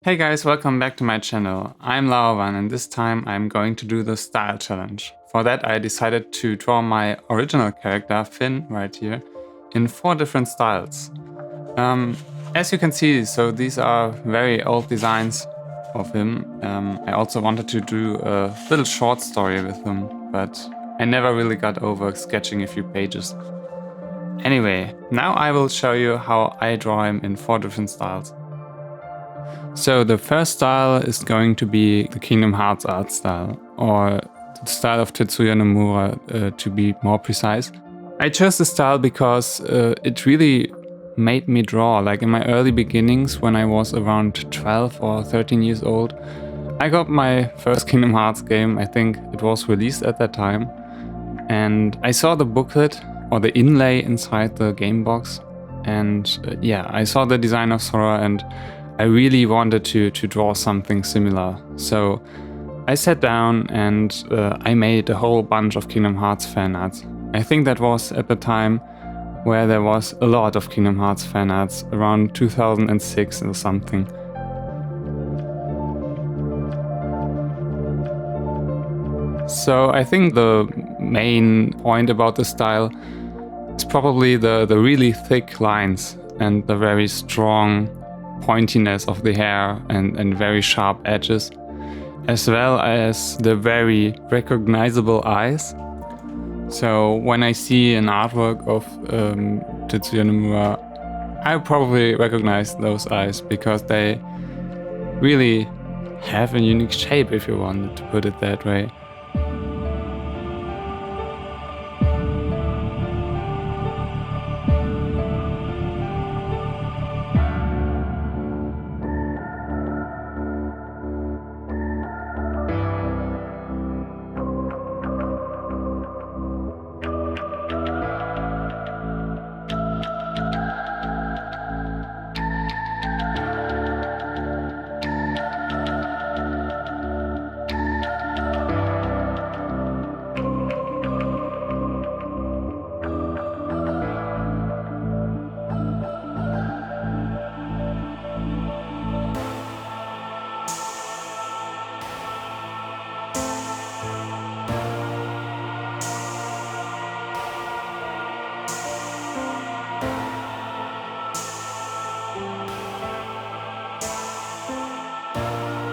Hey guys, welcome back to my channel. I'm Laovan and this time I'm going to do the style challenge. For that I decided to draw my original character, Finn, right here, in 4 different styles. As you can see, so these are very old designs of him. I also wanted to do a little short story with him, but I never really got over sketching a few pages. Anyway, now I will show you how I draw him in 4 different styles. So the first style is going to be the Kingdom Hearts art style, or the style of Tetsuya Nomura to be more precise. I chose this style because it really made me draw. Like in my early beginnings, when I was around 12 or 13 years old, I got my first Kingdom Hearts game. I think it was released at that time. And I saw the booklet or the inlay inside the game box. And I saw the design of Sora and I really wanted to draw something similar. So I sat down and I made a whole bunch of Kingdom Hearts fan arts. I think that was at the time where there was a lot of Kingdom Hearts fan arts, around 2006 or something. So I think the main point about the style is probably the really thick lines and the very strong pointiness of the hair and very sharp edges, as well as the very recognizable eyes. So when I see an artwork of Tetsuya Nomura, I probably recognize those eyes because they really have a unique shape, if you wanted to put it that way.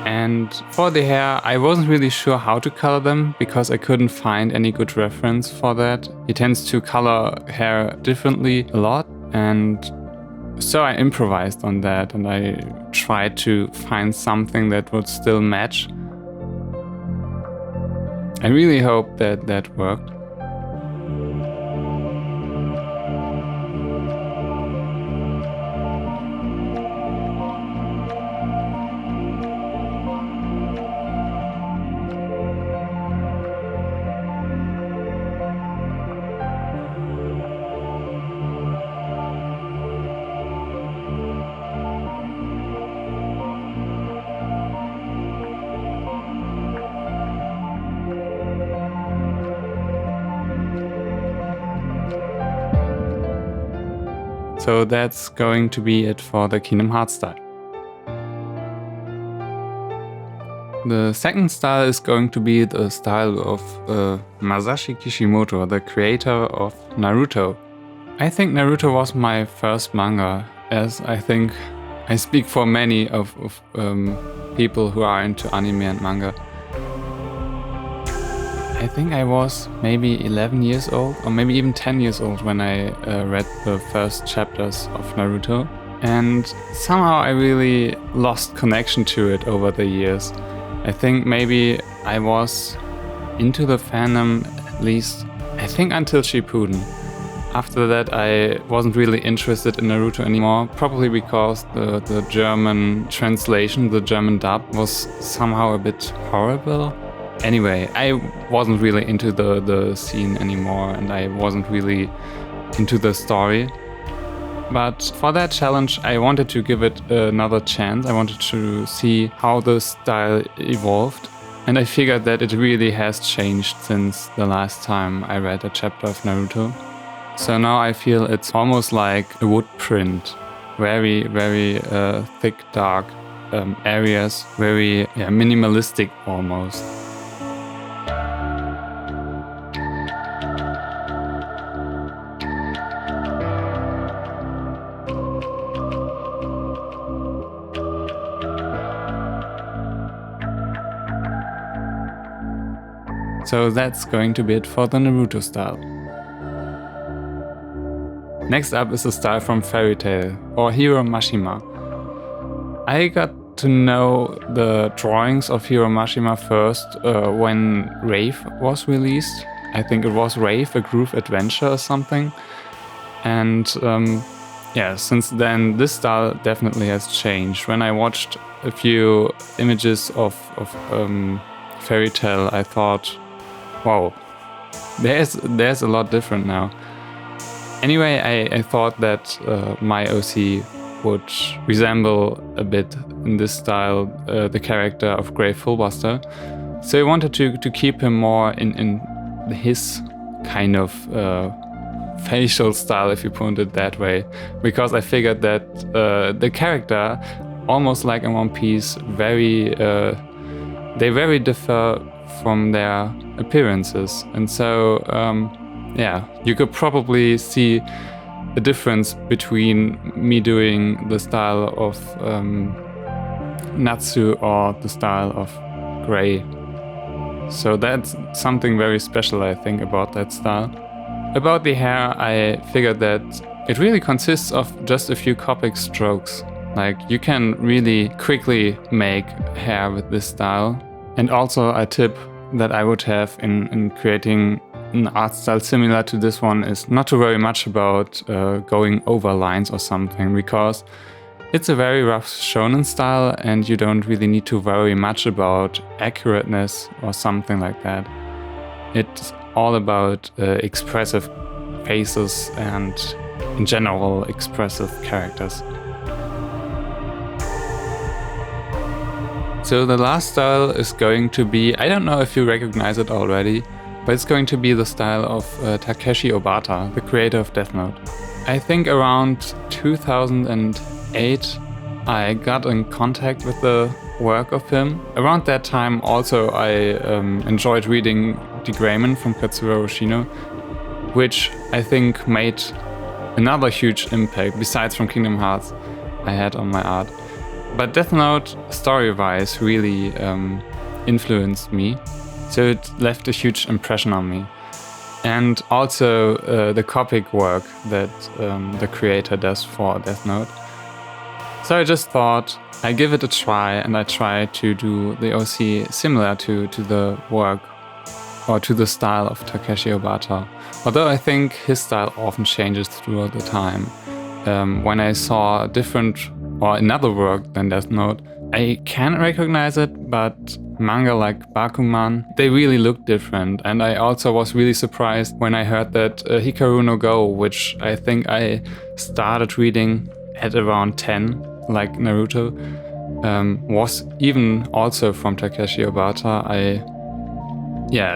And for the hair, I wasn't really sure how to color them because I couldn't find any good reference for that. He tends to color hair differently a lot, and so I improvised on that and I tried to find something that would still match. I really hope that that worked. So that's going to be it for the Kingdom Hearts style. The second style is going to be the style of Masashi Kishimoto, the creator of Naruto. I think Naruto was my first manga, as I think I speak for many of people who are into anime and manga. I think I was maybe 11 years old or maybe even 10 years old when I read the first chapters of Naruto, and somehow I really lost connection to it over the years. I think maybe I was into the fandom at least, I think until Shippuden. After that I wasn't really interested in Naruto anymore, probably because the German translation, the German dub, was somehow a bit horrible. Anyway, I wasn't really into the scene anymore and I wasn't really into the story. But for that challenge I wanted to give it another chance. I wanted to see how the style evolved, and I figured that it really has changed since the last time I read a chapter of Naruto. So now I feel it's almost like a wood print, very, very thick, dark areas, very minimalistic almost. So that's going to be it for the Naruto style. Next up is a style from Fairy Tail, or Hiro Mashima. I got to know the drawings of Hiro Mashima first when Rave was released. I think it was Rave, a groove adventure or something. And since then this style definitely has changed. When I watched a few images of Fairy Tail, I thought, wow, there's a lot different now. Anyway, I thought that my OC would resemble a bit in this style the character of Grey Fullbuster. So I wanted to keep him more in his kind of facial style, if you put it that way, because I figured that the character, almost like in One Piece, they very differ from their appearances, and so you could probably see a difference between me doing the style of Natsu or the style of Grey. So that's something very special, I think, about that style. About the hair, I figured that it really consists of just a few Copic strokes. Like, you can really quickly make hair with this style. And also a tip that I would have in creating an art style similar to this one is not to worry much about going over lines or something, because it's a very rough shonen style and you don't really need to worry much about accurateness or something like that. It's all about expressive faces and in general expressive characters. So the last style is going to be, I don't know if you recognize it already, but it's going to be the style of Takeshi Obata, the creator of Death Note. I think around 2008 I got in contact with the work of him. Around that time also I enjoyed reading The Greyman from Katsura Oshino, which I think made another huge impact, besides from Kingdom Hearts, I had on my art. But Death Note, story-wise, really influenced me, so it left a huge impression on me. And also the Copic work that the creator does for Death Note. So I just thought I'd give it a try, and I try to do the OC similar to the work or to the style of Takeshi Obata. Although I think his style often changes throughout the time. When I saw different or another work than Death Note, I can recognize it, but manga like Bakuman, they really look different. And I also was really surprised when I heard that Hikaru no Go, which I think I started reading at around 10, like Naruto, was even also from Takeshi Obata.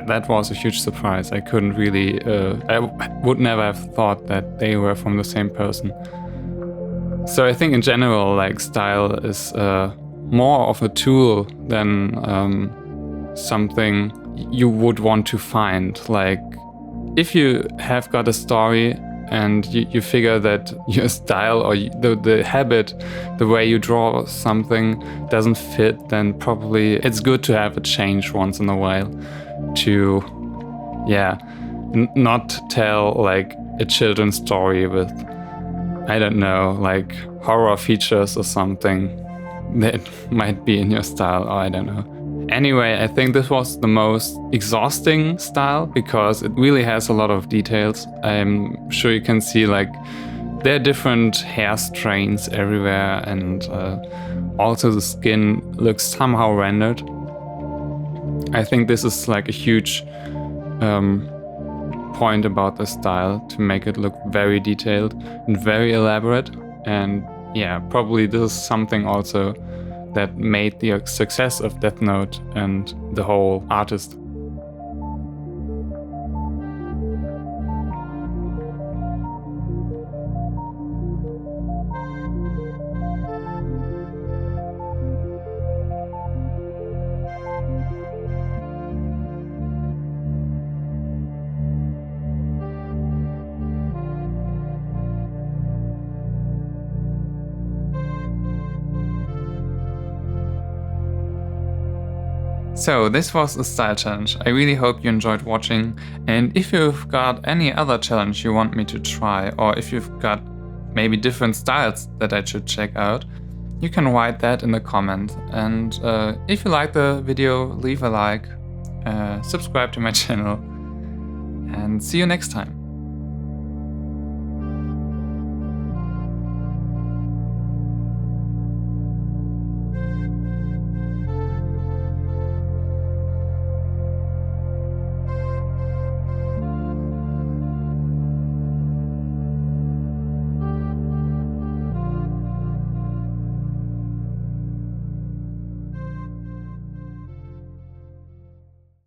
That was a huge surprise. I couldn't really, I would never have thought that they were from the same person. So I think in general, like, style is more of a tool than something you would want to find. Like, if you have got a story and you figure that your style or the habit, the way you draw something doesn't fit, then probably it's good to have a change once in a while to, not tell like a children's story with, I don't know, like horror features or something that might be in your style, or I don't know. Anyway, I think this was the most exhausting style because it really has a lot of details. I'm sure you can see, like, there are different hair strains everywhere, and also the skin looks somehow rendered. I think this is like a huge point about the style, to make it look very detailed and very elaborate. And probably this is something also that made the success of Death Note and the whole artist. So this was a style challenge. I really hope you enjoyed watching, and if you've got any other challenge you want me to try, or if you've got maybe different styles that I should check out, you can write that in the comments. And if you like the video, leave a like, subscribe to my channel, and see you next time.